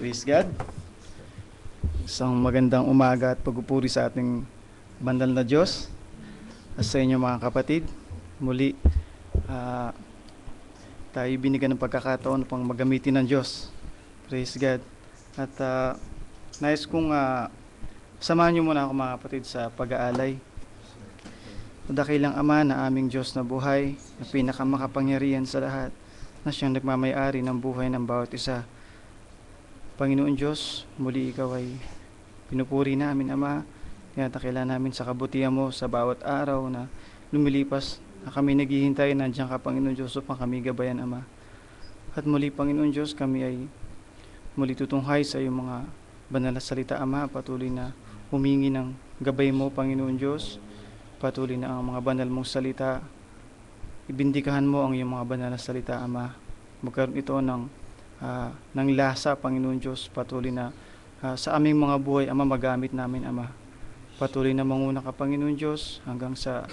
Praise God. Isang magandang umaga at pagpupuri sa ating banal na Diyos at sa inyo mga kapatid. Muli, tayo binigyan ng pagkakataon pang magamitin ng Diyos. Praise God. At nais kong samahan niyo muna ako mga kapatid sa pag-aalay. Dakilang Ama na aming Diyos na buhay, na pinakamakapangyarihan sa lahat, na siyang nagmamay-ari ng buhay ng bawat isa. Panginoon Diyos, muli Ikaw ay pinupuri namin, Ama. Tinatakila namin sa kabutihan mo sa bawat araw na lumilipas, na kami naghihintay, nandiyan ka, Panginoon Diyos, upang kami gabayan, Ama. At muli, Panginoon Diyos, kami ay muli tutunghay sa iyong mga banal na salita, Ama. Patuloy na humingi ng gabay mo, Panginoon Diyos. Patuloy na ang mga banal mong salita, ibindikahan mo ang iyong mga banal na salita, Ama. Magkaroon ito ng lasa, Panginoon Diyos. Patuloy na sa aming mga buhay, Ama, magamit namin, Ama. Patuloy na manguna ka, Panginoon Diyos, hanggang sa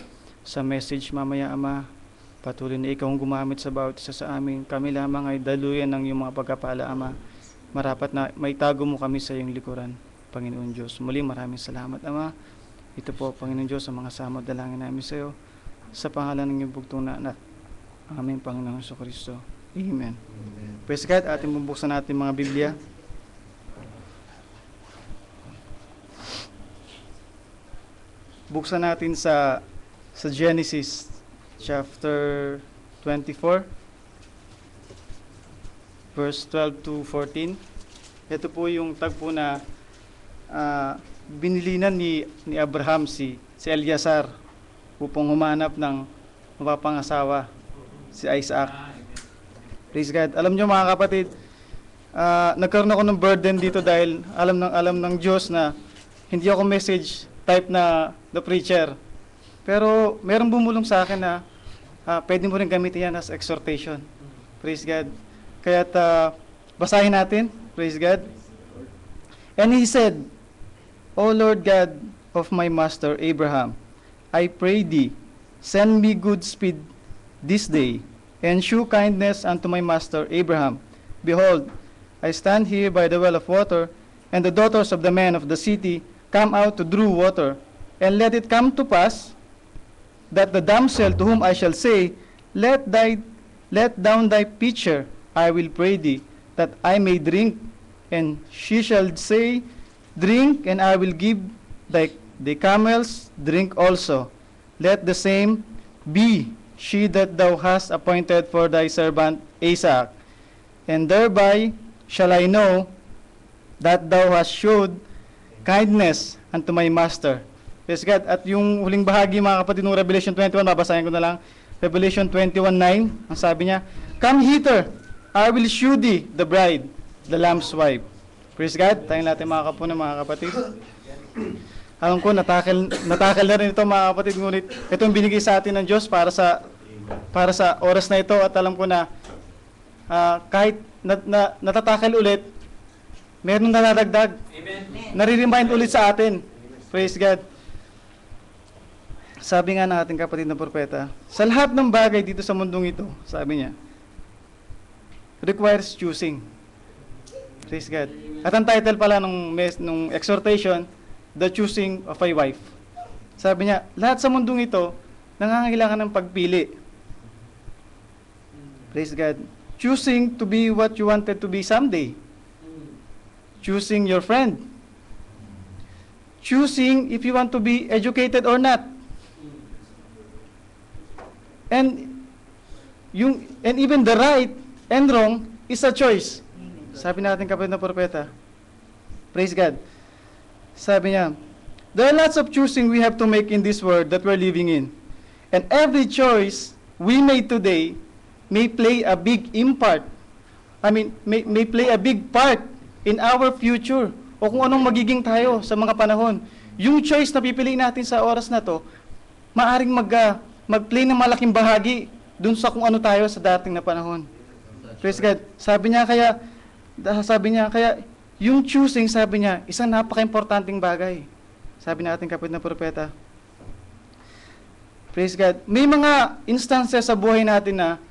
message mamaya, Ama. Patuloy na Ikaw ang gumamit sa bawat isa sa amin. Kami lamang ay daluyan ng iyong mga pagkapala, Ama. Marapat na may tago mo kami sa iyong likuran, Panginoon Diyos. Muli, maraming salamat, Ama. Ito po, Panginoon Diyos, ang mga samot dalangin namin sa iyo, sa pangalan ng iyong bugtong na aming Panginoong Jesucristo. Amen. Praise God. Ating bubuksan natin mga Biblia. Buksan natin sa Genesis chapter 24 verse 12 to 14. Ito po yung tagpo na binilinan ni Abraham si Eliezer upang humanap ng mapapangasawa, si Isaac. Praise God. Alam nyo mga kapatid, nagkaroon ako ng burden dito dahil alam ng Diyos na hindi ako message type na the preacher. Pero merong bumulong sa akin na pwede mo rin gamitin yan as exhortation. Praise God. Kaya't basahin natin. Praise God. And he said, O Lord God of my master Abraham, I pray thee, send me good speed this day, and shew kindness unto my master Abraham. Behold, I stand here by the well of water, and the daughters of the men of the city come out to draw water. And let it come to pass, that the damsel to whom I shall say, Let down thy pitcher, I will pray thee, that I may drink. And she shall say, Drink, and I will give the camels drink also. Let the same be she that thou hast appointed for thy servant Isaac. And thereby shall I know that thou hast showed kindness unto my master. Praise God. At yung huling bahagi mga kapatid ng Revelation 21, babasahin ko na lang. Revelation 21:9, ang sabi niya, Come hither, I will shew thee the bride, the Lamb's wife. Praise God. Tayong natin mga kapunan, mga kapatid. Alam ko, natakil na rin ito mga kapatid, ngunit itong binigay sa atin ng Diyos para sa oras na ito, at alam ko na kahit natatakil ulit, meron nadadagdag. Amen. Nare-remind ulit sa atin. Praise God. Sabi nga ng ating kapatid na propeta, sa lahat ng bagay dito sa mundong ito, sabi niya, requires choosing. Praise God. At ang title pala nung exhortation, The Choosing of a Wife. Sabi niya, lahat sa mundong ito, nangangailangan ng pagpili. Praise God. Choosing to be what you wanted to be someday. Choosing your friend. Choosing if you want to be educated or not. And even the right and wrong is a choice. Sabi natin kapatid na propeta. Praise God. Sabi niya, there are lots of choosing we have to make in this world that we're living in. And every choice we made today may play a big may play a big part in our future, o kung anong magiging tayo sa mga panahon. Yung choice na pipiliin natin sa oras na to, maaring mag-play ng malaking bahagi dun sa kung ano tayo sa dating na panahon. Praise God. Sabi niya kaya yung choosing, sabi niya, isang napaka-importanting bagay. Sabi natin kapatid na propeta. Praise God. May mga instances sa buhay natin na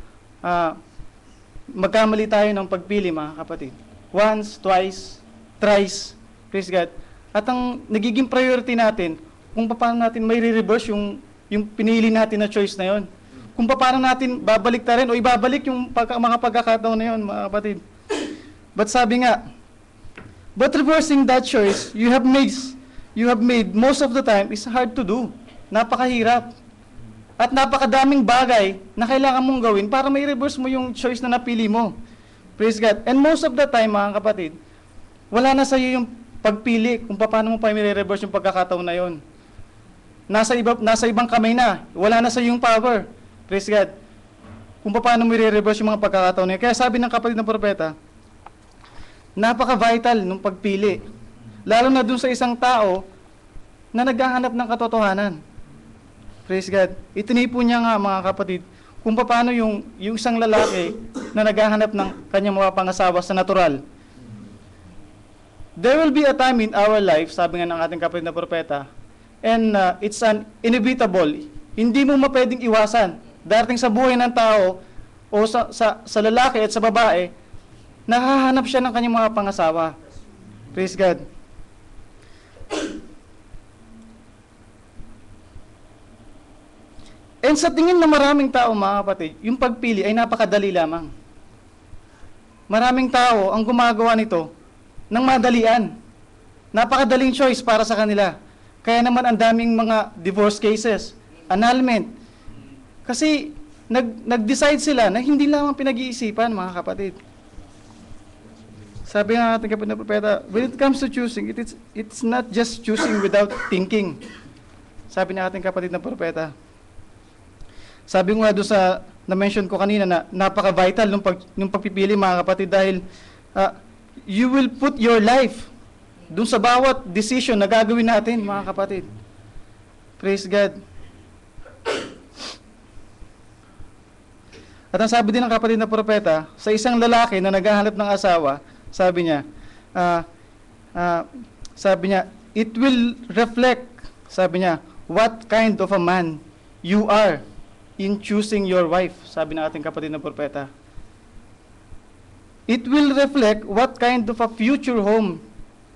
magkamali tayo ng pagpili, mga kapatid. once, twice, thrice. Praise God. At ang nagiging priority natin, kung paano natin may re-reverse yung pinili natin na choice na yon. Kung paano natin babalik ta rin o ibabalik yung mga pagkakataon na yon, mga kapatid. But sabi nga, but reversing that choice you have made most of the time is hard to do. Napakahirap. At napakadaming bagay na kailangan mong gawin para may reverse mo yung choice na napili mo. Praise God. And most of the time, mga kapatid, wala na sa iyo yung pagpili kung paano mo pa may reverse yung pagkakataon na yon. Nasa ibang kamay na. Wala na sa iyo yung power. Praise God. Kung paano mo i-reverse yung mga pagkakataon na yun. Kaya sabi ng kapatid ng propeta, napaka-vital nung pagpili. Lalo na dun sa isang tao na naghahanap ng katotohanan. Praise God. Itinipo niya nga, mga kapatid, kung paano yung isang lalaki na naghahanap ng kanyang mga pangasawa sa natural. There will be a time in our life, sabi nga ng ating kapatid na propeta, and it's an inevitable. Hindi mo mapwedeng iwasan. Darating sa buhay ng tao o sa lalaki at sa babae, nahahanap siya ng kanyang mga pangasawa. Praise God. And sa tingin ng maraming tao, mga kapatid, yung pagpili ay napakadali lamang. Maraming tao ang gumagawa nito ng madalian. Napakadaling choice para sa kanila. Kaya naman ang daming mga divorce cases, annulment. Kasi nag-decide sila na hindi lamang pinag-iisipan, mga kapatid. Sabi nga ating kapatid na propeta, when it comes to choosing, it's not just choosing without thinking. Sabi ng ating kapatid na propeta. Sabi nga doon sa na-mention ko kanina na napaka-vital nung pagpipili, mga kapatid, dahil you will put your life doon sa bawat decision na gagawin natin, mga kapatid. Praise God. At ang sabi din ng kapatid na propeta, sa isang lalaki na naghahanap ng asawa, sabi niya, it will reflect, sabi niya, what kind of a man you are in choosing your wife, sabi ng ating kapatid na propeta. It will reflect what kind of a future home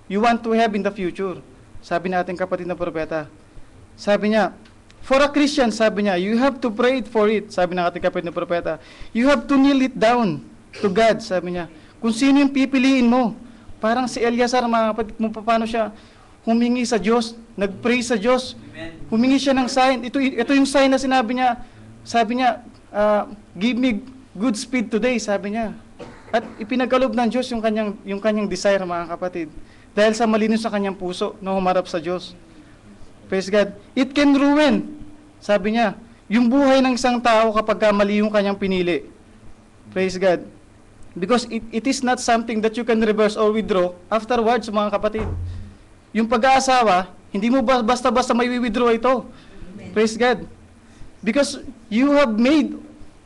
you want to have in the future, sabi ng ating kapatid na propeta. Sabi niya, for a Christian, sabi niya, you have to pray for it, sabi ng ating kapatid na propeta. You have to kneel it down to God, sabi niya. Kung sino yung pipiliin mo. Parang si Eleazar, mga kapatid, kung paano siya humingi sa Diyos, nag-pray sa Diyos, humingi siya ng sign. Ito yung sign na sinabi niya, sabi niya, give me good speed today, sabi niya. At ipinagkaloob ng Diyos yung kanyang desire, mga kapatid. Dahil sa malinis sa kanyang puso na humarap sa Diyos. Praise God. It can ruin, sabi niya, yung buhay ng isang tao kapag mali yung kanyang pinili. Praise God. Because it is not something that you can reverse or withdraw afterwards, mga kapatid. Yung pag-aasawa, hindi mo basta-basta may withdraw ito. Amen. Praise God. Because you have made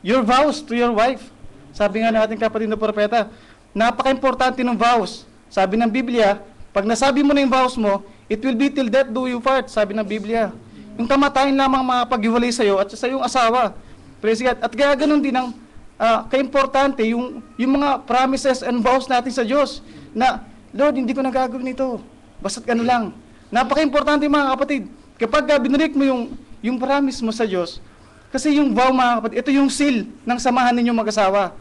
your vows to your wife. Sabi nga natin kapatid na propeta, napaka-importante ng vows. Sabi ng Biblia, pag nasabi mo na yung vows mo, it will be till death do you part, sabi ng Biblia. Yung kamatayan lamang makapaghiwalay sa iyo at sa iyong asawa. Praise God. At kaya ganun din ang kaimportante yung mga promises and vows natin sa Diyos na, Lord, hindi ko nagagawin ito. Basta't ano lang. Napaka-importante, mga kapatid. Kapag binalik mo yung promise mo sa Diyos, kasi yung vow, mga kapatid, ito yung seal ng samahan ninyong mag-asawa.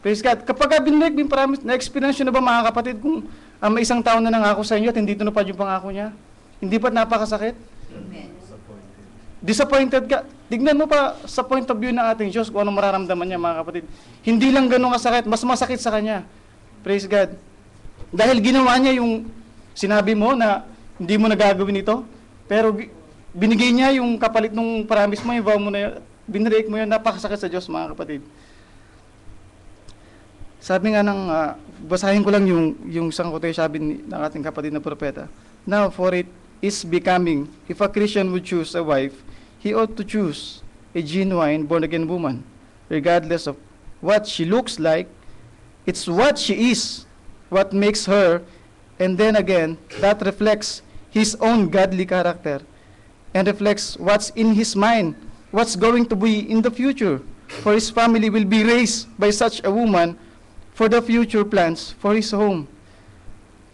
Praise God. Kapag binalik mo yung promise, na-experience na ba, mga kapatid, kung may isang taon na nangako sa inyo at hindi tunupad yung pangako niya? Hindi ba't napakasakit? Amen. Disappointed ka. Tignan mo pa sa point of view ng ating Diyos kung anong mararamdaman niya, mga kapatid. Hindi lang ganun kasakit, mas masakit sa Kanya. Praise God. Dahil ginawa niya yung sinabi mo na hindi mo nagagawin ito, pero binigay niya yung kapalit ng promise mo, yung vow mo na yun, binrake mo yun, napakasakit sa Diyos, mga kapatid. Sabi nga basahin ko lang yung isang quotation, sabi ng ating kapatid na propeta. Now, for it is becoming, if a Christian would choose a wife, he ought to choose a genuine born-again woman, regardless of what she looks like. It's what she is, what makes her, and then again, that reflects his own godly character, and reflects what's in his mind, what's going to be in the future, for his family will be raised by such a woman for the future plans for his home.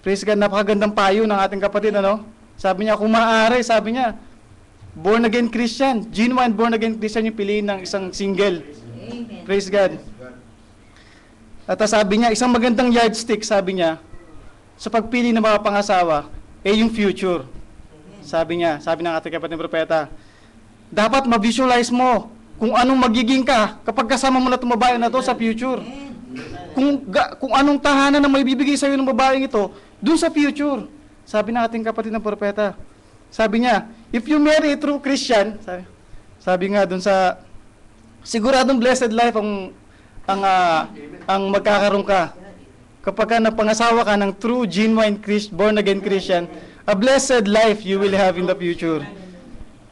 Praise God, napakagandang payo ng ating kapatid, ano? Sabi niya, kung maaari, sabi niya, born again Christian, genuine born again Christian yung piliin ng isang single. Amen. Praise God. At sabi niya, isang magandang yardstick, sabi niya, sa pagpili ng mga pangasawa, yung future. Sabi niya, sabi ng ating kapatid ng propeta, dapat ma-visualize mo kung anong magiging ka kapag kasama mo na itong babae na to sa future. Kung anong tahanan na may bibigay sa iyo ng babaeng ito, dun sa future. Sabi ng ating kapatid ng propeta. Sabi niya, if you marry a true Christian, sabi nga dun sa siguradong blessed life ang magkakaroon ka. Kapag ka napangasawa ka ng true, genuine born again Christian, a blessed life you will have in the future.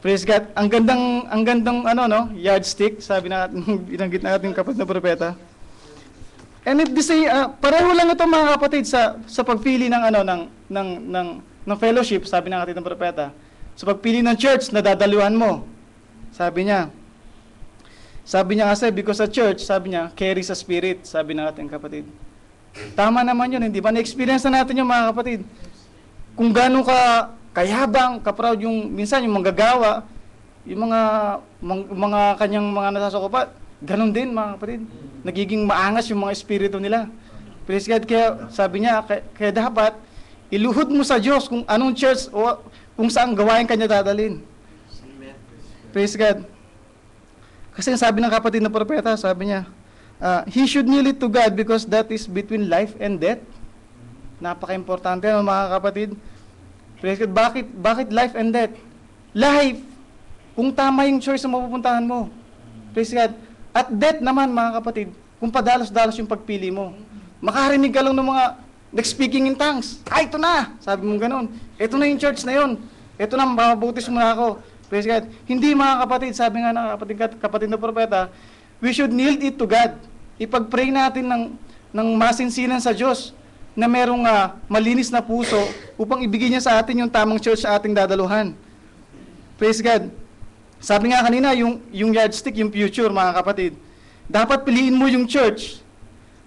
Praise God. Ang gandang yardstick, sabi na binanggit na ating kapatid na propeta. And pareho lang ito mga kapatid sa pagpili ng fellowship, sabi ng ating propeta. Sa pagpili ng church na dadaluhan mo. Sabi niya kasi, because sa church, sabi niya, carries a spirit, sabi ng ating kapatid. Tama naman yun, hindi ba? Na-experience na natin yung mga kapatid. Kung gano'n kayabang, ka-proud minsan yung manggagawa, yung mga kanyang mga nasasakupan, ganon din mga kapatid. Nagiging maangas yung mga espiritu nila. Praise God. Kaya sabi niya, kaya dapat iluhod mo sa Diyos kung anong church o kung saan gawain kanya dadalhin. Praise God. Kasi sabi ng kapatid na propeta, sabi niya, he should kneel it to God because that is between life and death. Napaka-importante mga kapatid. Praise God. Bakit life and death? Life, kung tama yung choice na mapupuntahan mo. Praise God. At death naman mga kapatid, kung padalos-dalos yung pagpili mo. Makarinig ka lang ng mga speaking in tongues. Ito na! Sabi mo gano'n. Ito na yung church na yun. Ito na, mabutis mo na ako. Praise God. Hindi mga kapatid, sabi nga ng kapatid na propeta, we should kneel it to God. Ipag-pray natin ng masinsinan sa Diyos na merong malinis na puso upang ibigay niya sa atin yung tamang church sa ating dadaluhan. Praise God. Sabi nga kanina, yung yardstick, yung future, mga kapatid. Dapat piliin mo yung church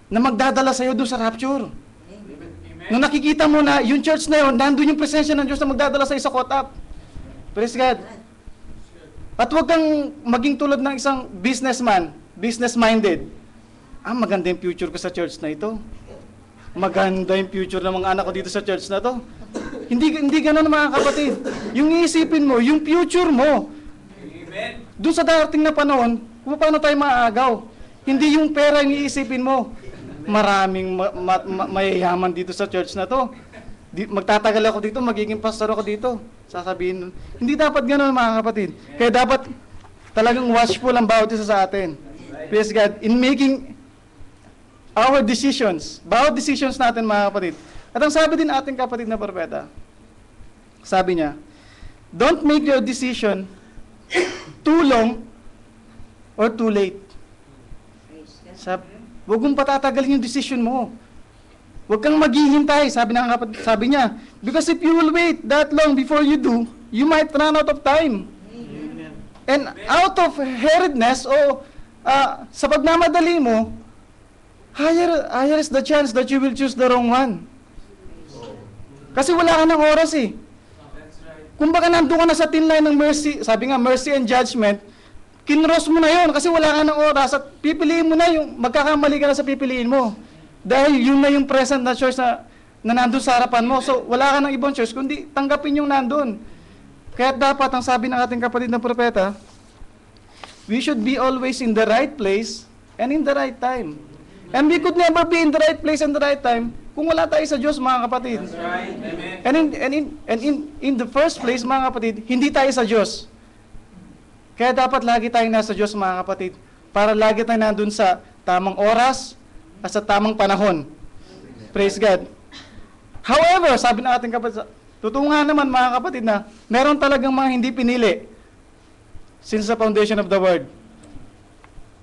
na magdadala sa iyo doon sa rapture. Amen. Nung nakikita mo na yung church na yun, nandun yung presensya ng Diyos na magdadala sa iyo sa caught up. Praise God. At huwag kang maging tulad ng isang businessman, business-minded. Maganda yung future ko sa church na ito. Maganda yung future ng mga anak ko dito sa church na to. Hindi ganun mga kapatid. Yung iisipin mo, yung future mo, doon sa darating na panahon, kung paano tayo maaagaw. Hindi yung pera yung iisipin mo. Maraming mayayaman dito sa church na to. Magtatagal ako dito, magiging pastor ako dito. Sasabihin, hindi dapat gano'n mga kapatid. Kaya dapat talagang watchful ang bawat isa sa atin. Praise God. In making our decisions, bawat decisions natin mga kapatid. At ang sabi din ating kapatid na propeta, sabi niya, don't make your decision too long or too late. Huwag mong patatagalin yung decision mo. Huwag kang maghihintay, sabi niya. Because if you will wait that long before you do, you might run out of time. Amen. And out of hurriedness o sa pagmamadali mo, higher is the chance that you will choose the wrong one. Kasi wala ka ng oras eh. Kung baka nandun ka na sa thin line ng mercy, sabi nga mercy and judgment, kinross mo na yun kasi wala ka ng oras at pipiliin mo na yung, magkakamali ka na sa pipiliin mo. Dahil yun na yung present na choice na nandun sa harapan mo. So wala ka ng ibang choice kundi tanggapin yung nandun. Kaya dapat ang sabi ng ating kapatid na propeta, we should be always in the right place and in the right time. And we could never be in the right place and the right time kung wala tayo sa Diyos, mga kapatid. That's right. Amen. And in the first place, mga kapatid, hindi tayo sa Diyos. Kaya dapat lagi tayong nasa Diyos, mga kapatid, para lagi tayong nandun sa tamang oras at sa tamang panahon. Praise God. However, sabi ng ating kapatid, totoo nga naman, mga kapatid, na meron talagang mga hindi pinili since the foundation of the world.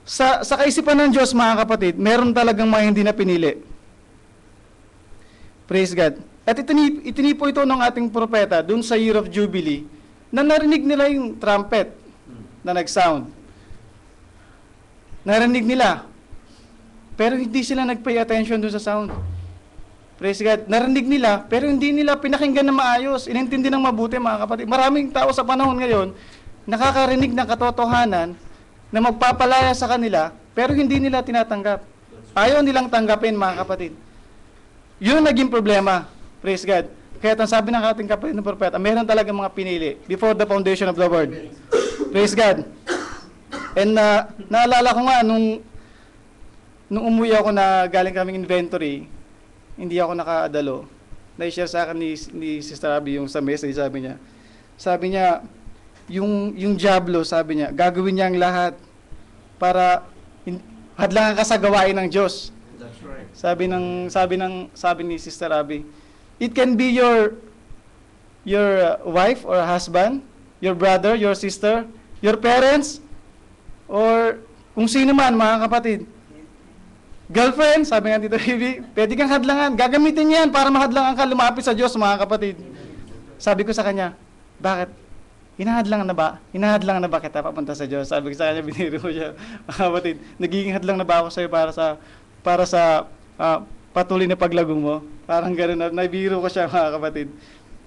Sa kaisipan ng Diyos, mga kapatid, meron talagang mga hindi na pinili. Praise God. At itinipo ito ng ating propeta dun sa Year of Jubilee na narinig nila yung trumpet na nag-sound. Narinig nila. pero hindi sila nag-pay attention dun sa sound. Praise God. Narinig nila, pero hindi nila pinakinggan na maayos. Inintindi ng mabuti, mga kapatid. Maraming tao sa panahon ngayon, nakakarinig ng katotohanan na magpapalaya sa kanila, pero hindi nila tinatanggap. Ayaw nilang tanggapin, mga kapatid. Yun ang naging problema. Praise God. Kaya ang sabi ng ating kapatid ng propeta, meron talaga mga pinili before the foundation of the world. Praise God. And naalala ko nga, nung umuwi ako na galing kaming inventory, hindi ako nakaadalo. Na-share sa akin ni Sister Abby yung sa message, sabi niya, yung Diablo, sabi niya, gagawin niya ang lahat para hadlangan ka sa gawain ng Diyos. That's right. Sabi ni Sister Abby, it can be your wife or husband, your brother, your sister, your parents, or kung sino man, mga kapatid. Girlfriend, sabi nga Tito Bibi, pwede kang hadlangan. Gagamitin yan para mahadlangan ka lumapit sa Diyos, mga kapatid. Sabi ko sa kanya, bakit? Hinahadlangan na ba? Hinahadlangan na ba kita papunta sa Diyos? Sabi ko sa kanya, biniro ko siya, mga kapatid. Nagiging hadlang na ba ako sa'yo para sa patuloy na paglago mo? Parang gano'n na, nabiro ko siya, mga kapatid.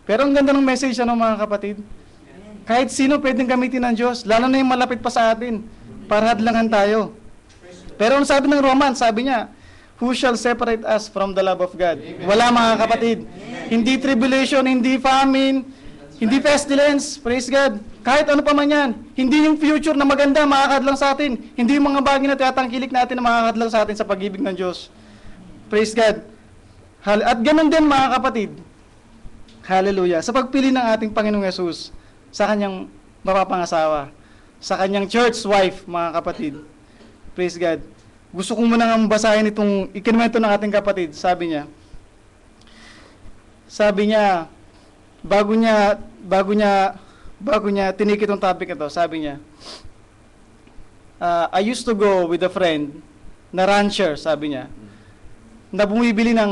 Pero ang ganda ng message siya, mga kapatid. Kahit sino pwedeng gamitin ng Diyos, lalo na yung malapit pa sa atin, para hadlangan tayo. Pero ang sabi ng Roman, sabi niya, who shall separate us from the love of God? Wala, mga kapatid. Hindi tribulation, hindi famine, hindi pestilence, praise God. Kahit ano pa man yan. Hindi yung future na maganda makakadlang sa atin. Hindi yung mga bagay na tinatangkilik natin na makakadlang sa atin sa pag-ibig ng Diyos. Praise God. At ganun din, mga kapatid. Hallelujah. Sa pagpili ng ating Panginoong Yesus sa kanyang mapapangasawa, sa kanyang church wife, mga kapatid. Praise God. Gusto kong muna nga basahin itong ikinwento ng ating kapatid. Sabi niya, bago niya tinikit itong topic ito, sabi niya, I used to go with a friend na rancher, sabi niya, na bumibili ng,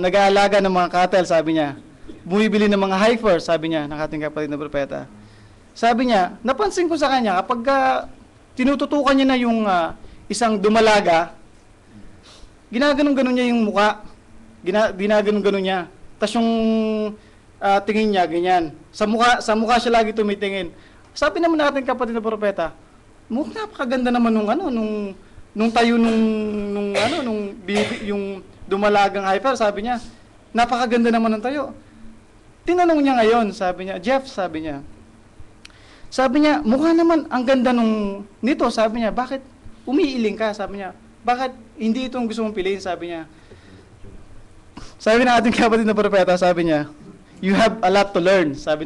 nag-aalaga ng mga cattle, sabi niya, bumibili ng mga heifer, sabi niya, ng ating kapatid na propeta. Sabi niya, napansin ko sa kanya, kapag tinututukan niya na yung isang dumalaga, ginaganon-ganon niya yung muka. Ginaganon-ganon niya. Tapos yung tingin niya, ganyan. Sa mukha siya lagi tumitingin. Sabi naman natin kapatid na propeta, napakaganda naman nung tayo yung dumalagang heifer, sabi niya, napakaganda naman ng tayo. Tinanong niya ngayon, sabi niya, Jeff, sabi niya, mukha naman ang ganda nito, sabi niya, bakit umiiling ka, sabi niya, bakit hindi itong gusto mong piliin, sabi niya. Sabi na ating kapatid na propeta, sabi niya, you have a lot to learn, sabi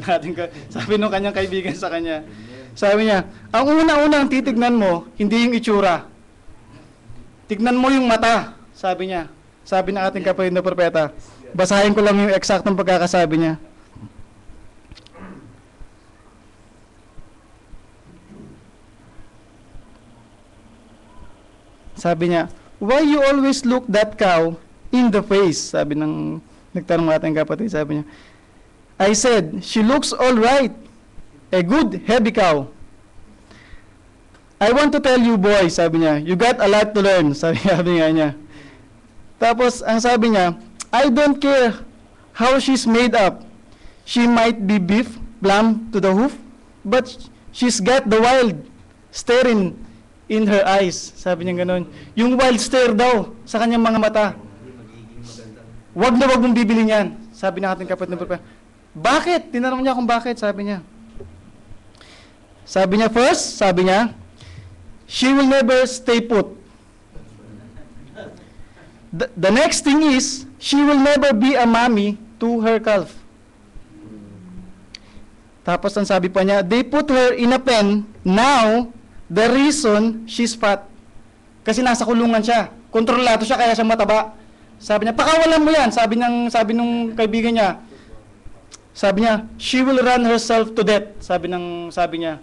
nung kanyang kaibigan sa kanya. Sabi niya, ang una-unang titignan mo, hindi yung itsura. Tignan mo yung mata, sabi niya. Sabi na ating kapatid na propeta. Basahin ko lang yung eksaktong pagkakasabi niya. Sabi niya, why you always look that cow in the face? Sabi ng nagtanong ating kapatid, sabi niya. I said, she looks all right. A good, heavy cow. I want to tell you, boy, sabi niya, you got a lot to learn, sabi nga niya. Tapos, ang sabi niya, I don't care how she's made up. She might be beef, plumb to the hoof, but she's got the wild staring in her eyes. Sabi niya ganun. Yung wild stare daw sa kanyang mga mata. Wag na wag mong bibili niyan. Sabi ng ating kapatid na propeta. Bakit? Tinanong niya kung bakit, sabi niya. Sabi niya, first, sabi niya, she will never stay put. The next thing is, she will never be a mommy to her calf. Tapos ang sabi pa niya, they put her in a pen. Now, the reason she's fat. Kasi nasa kulungan siya. Kontrolado siya kaya siya mataba. Sabi niya, pakawalan mo yan. Sabi nung kaibigan niya. Sabi niya, she will run herself to death. Sabi niya.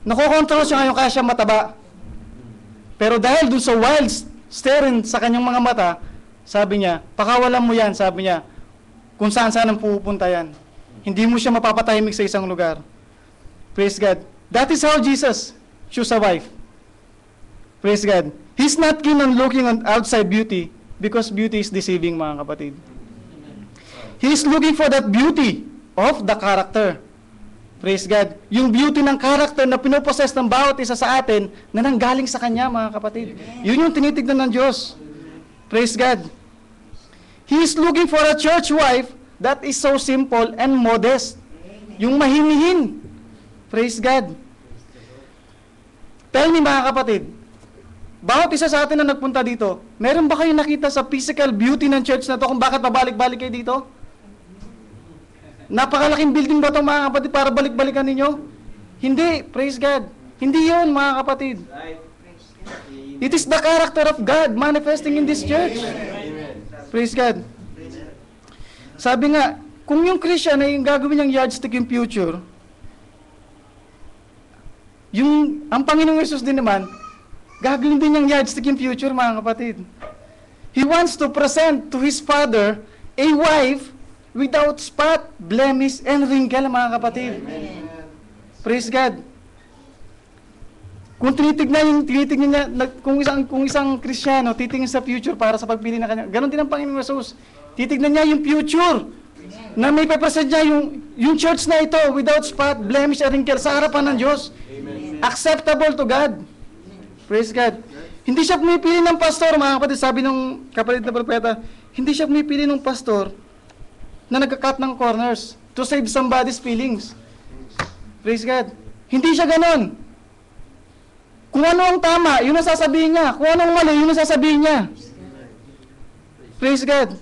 Nakokontrol siya ngayon kaya siya mataba. Pero dahil dun sa wild staring sa kanyang mga mata, sabi niya, pakawalan mo yan, sabi niya, kung saan-saan ang pupunta yan. Hindi mo siya mapapatahimik sa isang lugar. Praise God. That is how Jesus chose a wife. Praise God. He's not keen on looking on outside beauty because beauty is deceiving, mga kapatid. He's looking for that beauty of the character. Praise God. Yung beauty ng character na pinopossess ng bawat isa sa atin na nanggaling sa Kanya, mga kapatid. Yun yung tinitignan ng Diyos. Praise God. He's looking for a church wife that is so simple and modest. Yung mahinihin. Praise God. Tell me, mga kapatid, bawat isa sa atin na nagpunta dito, meron ba kayo nakita sa physical beauty ng church na to kung bakit pabalik-balik kayo dito? Napakalaking building ba ito, mga kapatid, para balik-balikan ninyo? Hindi, praise God. Hindi yun, mga kapatid. It is the character of God manifesting in this church. Praise God. Sabi nga, kung yung Christian ay yung gagawin niyang yardstick yung future, ang Panginoong Yesus din naman, gagawin din niyang yardstick yung future, mga kapatid. He wants to present to His Father a wife without spot, blemish, and wrinkle, mga kapatid. Amen. Praise God. Kung tinitignan niya, kung isang Kristiyano titingin sa future para sa pagpili na kanya, ganon din ang Panginoong Yesus. Titignan niya yung future na may papresent niya yung church na ito without spot, blemish, and wrinkle sa harapan ng Diyos. Acceptable to God. Praise God. Hindi siya pumipili ng pastor, mga kapatid. Sabi ng kapatid na propeta, hindi siya pumipili ng pastor na nagka-cut ng corners to save somebody's feelings. Praise God. Hindi siya ganon. Kung ano ang tama, yun ang sasabihin niya. Kung ano ang mali, yun ang sasabihin niya. Praise God.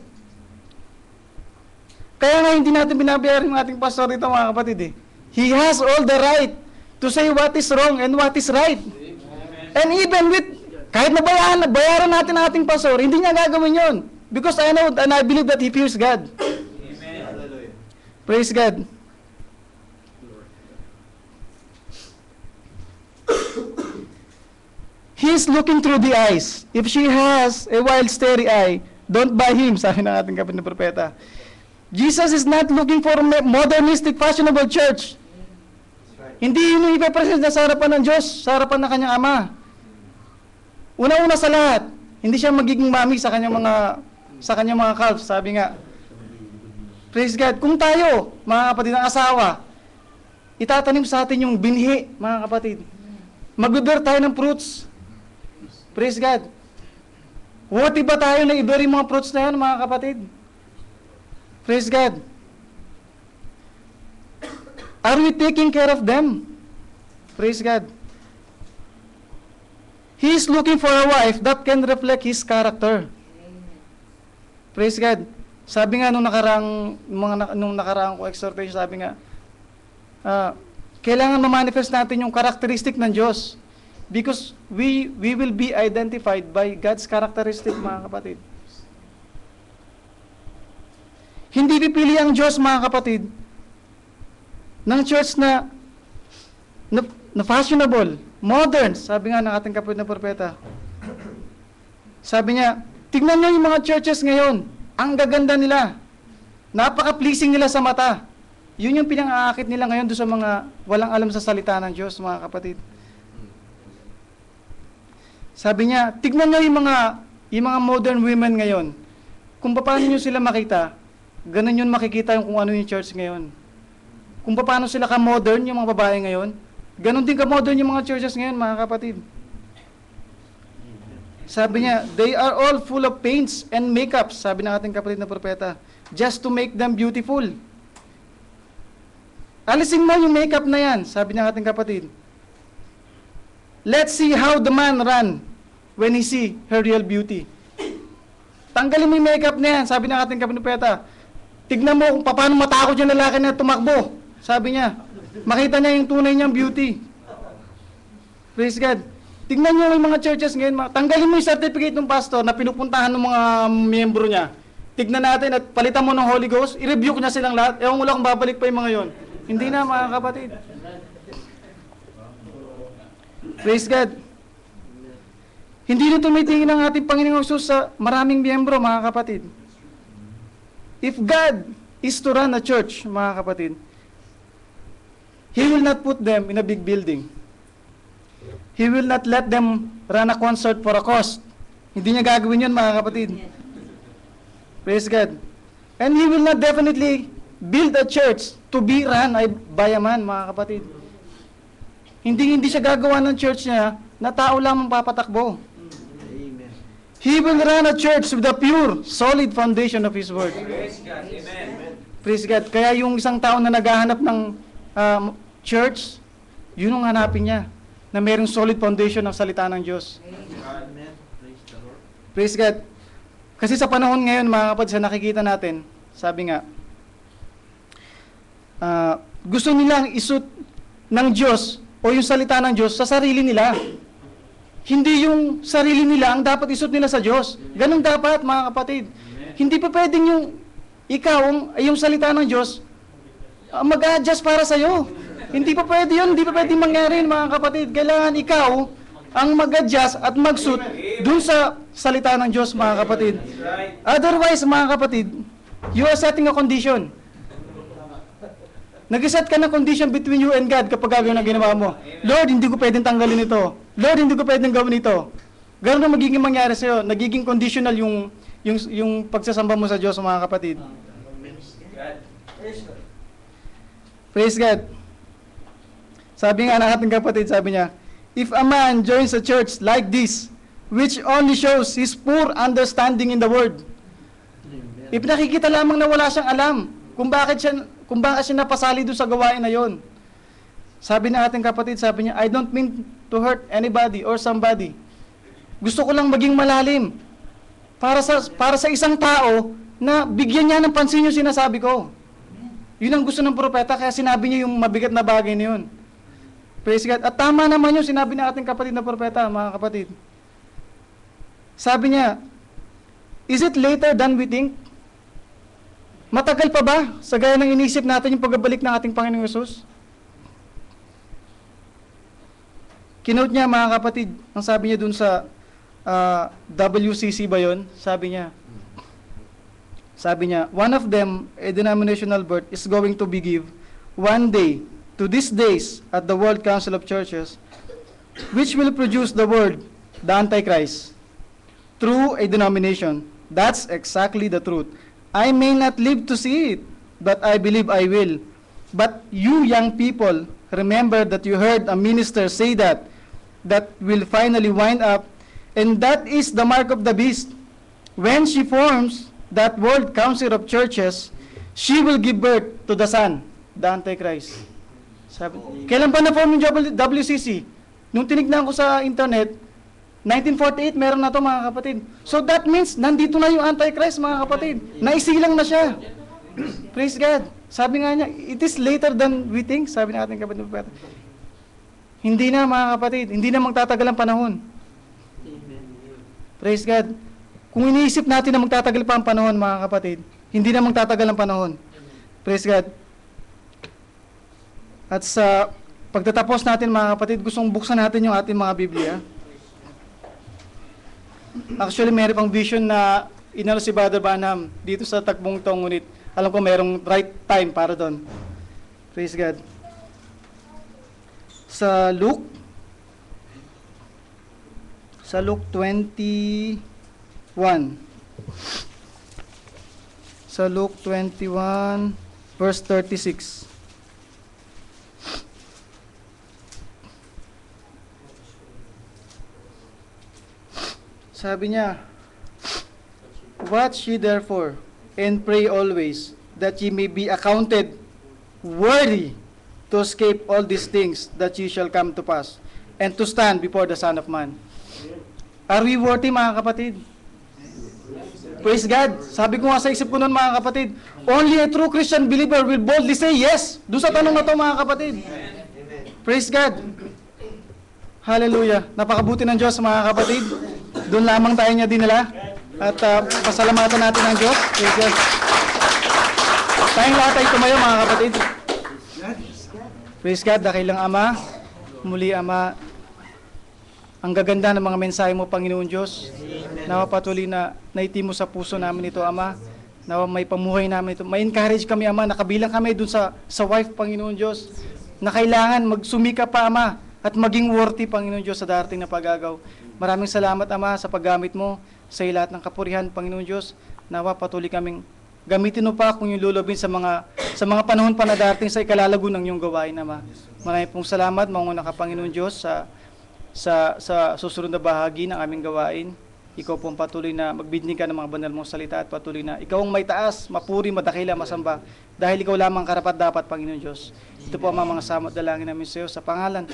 Kaya nga hindi natin binabayaran yung ating pastor dito, mga kapatid. He has all the right to say what is wrong and what is right. And even with, kahit bayaran natin ang ating pastor, hindi niya gagawin yun. Because I know and I believe that he fears God. Praise God. He's looking through the eyes. If she has a wild, starry eye, don't buy him, sabi ng ating kapatid na propeta. Jesus is not looking for a modernistic, fashionable church. Hindi yun yung ipapresent na sa harapan ng Diyos, sa harapan ng kanyang Ama. Una-una sa lahat, hindi siya magiging mami sa kanyang mga calves, sabi nga. Praise God. Kung tayo, mga kapatid ng asawa, itatanim sa atin yung binhi, mga kapatid. Mag-bear tayo ng fruits. Praise God. Worthy ba tayo na i-bear yung mga fruits na yan, mga kapatid? Praise God. Are we taking care of them? Praise God. He is looking for a wife that can reflect His character. Praise God. Sabi nga nung nakaraang ko exhortation, sabi nga, kailangan ma-manifest natin yung characteristic ng Diyos. Because we will be identified by God's characteristic, mga kapatid. Hindi pipili ang Diyos, mga kapatid, ng church na fashionable, modern, sabi nga ng ating kapatid na propeta. Sabi niya, tignan niyo yung mga churches ngayon, ang gaganda nila, napaka-pleasing nila sa mata. Yun yung pinang-aakit nila ngayon doon sa mga walang alam sa salita ng Diyos, mga kapatid. Sabi niya, tignan niyo yung mga modern women ngayon. Kung paano niyo sila makita, ganun yun makikita yung kung ano yung church ngayon. Kung paano sila ka-modern yung mga babae ngayon, ganun din ka-modern yung mga churches ngayon, mga kapatid. Sabi niya, they are all full of paints and makeups, sabi ng ating kapatid na propeta, just to make them beautiful. Alisin mo yung makeup na yan, sabi ng ating kapatid. Let's see how the man run when he see her real beauty. Tanggalin mo yung makeup na yan, sabi ng ating kapatid na propeta. Tignan mo kung paano matakot yung lalaki na tumakbo. Sabi niya, makita niya yung tunay niyang beauty. Praise God. Tignan niyo yung mga churches ngayon. Tanggalin mo yung certificate ng pastor na pinupuntahan ng mga miyembro niya. Tignan natin at palitan mo ng Holy Ghost. I-rebuke niya silang lahat. Ewan mo lang kung babalik pa yung mga yon. Hindi na, mga kapatid. Praise God. Hindi na tumitingin ang ating Panginoong Hesus sa maraming miyembro, mga kapatid. If God is to run a church, mga kapatid, He will not put them in a big building. He will not let them run a concert for a cost. Hindi niya gagawin yun, mga kapatid. Praise God. And He will not definitely build a church to be run by a man, mga kapatid. Hindi siya gagawa ng church niya na tao lamang papatakbo. Amen. He will run a church with a pure, solid foundation of His Word. Praise God. Amen. Praise God. Kaya yung isang tao na naghahanap ng church, yun ang hanapin niya, na mayroong solid foundation ng salita ng Diyos. Amen. Praise the Lord. Praise God. Kasi sa panahon ngayon, mga kapatid, sa nakikita natin, sabi nga, gusto nilang isut ng Diyos o yung salita ng Diyos sa sarili nila. Hindi yung sarili nila ang dapat isut nila sa Diyos. Ganun dapat, mga kapatid. Hindi pa pwedeng yung ikaw, yung salita ng Diyos, mag-adjust para sa'yo. Hindi pa pwede yun. Hindi pa pwede mangyari, mga kapatid. Kailangan ikaw ang mag-adjust at mag-suit dun sa salita ng Diyos, mga kapatid. Otherwise, mga kapatid, you are setting a condition. Nag-set ka ng condition between you and God kapag gagawin ang ginawa mo. Lord, hindi ko pwedeng tanggalin ito. Lord, hindi ko pwedeng gawin ito. Ganun ang magiging mangyari sa'yo. Nagiging conditional yung pagsasamba mo sa Diyos, mga kapatid. Praise God. Sabi nga ng ating kapatid, sabi niya, if a man joins a church like this, which only shows his poor understanding in the word, if nakikita lamang na wala siyang alam kung bakit siya napasali doon sa gawain na yon. Sabi ng ating kapatid, sabi niya, I don't mean to hurt anybody or somebody. Gusto ko lang maging malalim para sa isang tao na bigyan niya ng pansin yung sinasabi ko. Yun ang gusto ng propeta, kaya sinabi niya yung mabigat na bagay na yun. Praise God. At tama naman yung sinabi ng ating kapatid na propeta, mga kapatid. Sabi niya, is it later than we think? Matagal pa ba sa gaya ng inisip natin yung pagbabalik ng ating Panginoong Yesus? Kinote niya, mga kapatid, ang sabi niya dun sa WCC ba yun? Sabi niya, one of them, a denominational birth, is going to be give one day to these days at the World Council of Churches, which will produce the word, the Antichrist, through a denomination. That's exactly the truth. I may not live to see it, but I believe I will. But you young people, remember that you heard a minister say that will finally wind up, and that is the mark of the beast. When she forms that World Council of Churches, she will give birth to the Son, the Antichrist. Sabi, kailan ba na-form yung WCC? Nung tinignan ko sa internet, 1948, meron na to, mga kapatid. So that means, nandito na yung Antichrist, mga kapatid. Naisilang na siya. Praise God. Sabi nga niya, it is later than we think, sabi ng ating kapatid. Hindi na, mga kapatid. Hindi na magtatagal ang panahon. Praise God. Kung iniisip natin na magtatagal pa ang panahon, mga kapatid, hindi na magtatagal ang panahon. Praise God. At sa pagtatapos natin, mga kapatid, gustong buksan natin yung ating mga Biblia. Actually, meron pang vision na inano si Brother Branham dito sa Tagbong to, ngunit alam ko merong right time para doon. Praise God. Sa Luke 21. Sa Luke 21, verse 36. Sabi niya, watch ye therefore, and pray always, that ye may be accounted worthy to escape all these things that ye shall come to pass, and to stand before the Son of Man. Are we worthy, mga kapatid? Praise God. Sabi ko nga sa isip ko nun, mga kapatid, only a true Christian believer will boldly say yes. Doon sa tanong na to, mga kapatid. Praise God. Hallelujah. Napakabuti ng Diyos, mga kapatid. Doon lamang tayo niya dinala. At pasalamatan natin ang Diyos. Praise God. Tayong lahat ay tumayo, mga kapatid. Praise God, dakilang Ama. Muli, Ama, ang gaganda ng mga mensahe mo, Panginoon Diyos. Nawa patuloy na naitimo sa puso namin ito, Ama. Nawa may pamuhay namin ito. May-encourage kami, Ama. Nakabilang kami dun sa wife, Panginoon Diyos, na kailangan magsumika pa, Ama, at maging worthy, Panginoon Diyos, sa darating na pagagaw. Maraming salamat, Ama, sa paggamit mo sa lahat ng kapurihan, Panginoon Diyos. Nawa patuloy kaming gamitin mo pa kung yung lulubin sa mga panahon pa na darating sa ikalalago ng iyong gawain, Ama. Maraming pong salamat, manguna ka, Panginoon Diyos, sa susunod na bahagi ng aming gawain. Ikaw pong patuloy na magbibigay ka ng mga banal mong salita at patuloy na ikaw ang may taas, mapuri, madakila, masamba. Dahil ikaw lamang karapat-dapat, Panginoon Diyos. Ito po ang mga samot dalangin namin sa iyo sa pangalan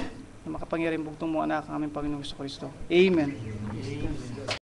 ng makapangyarihang bugtong mo, anak, ang aming Panginoong Kristo. Amen.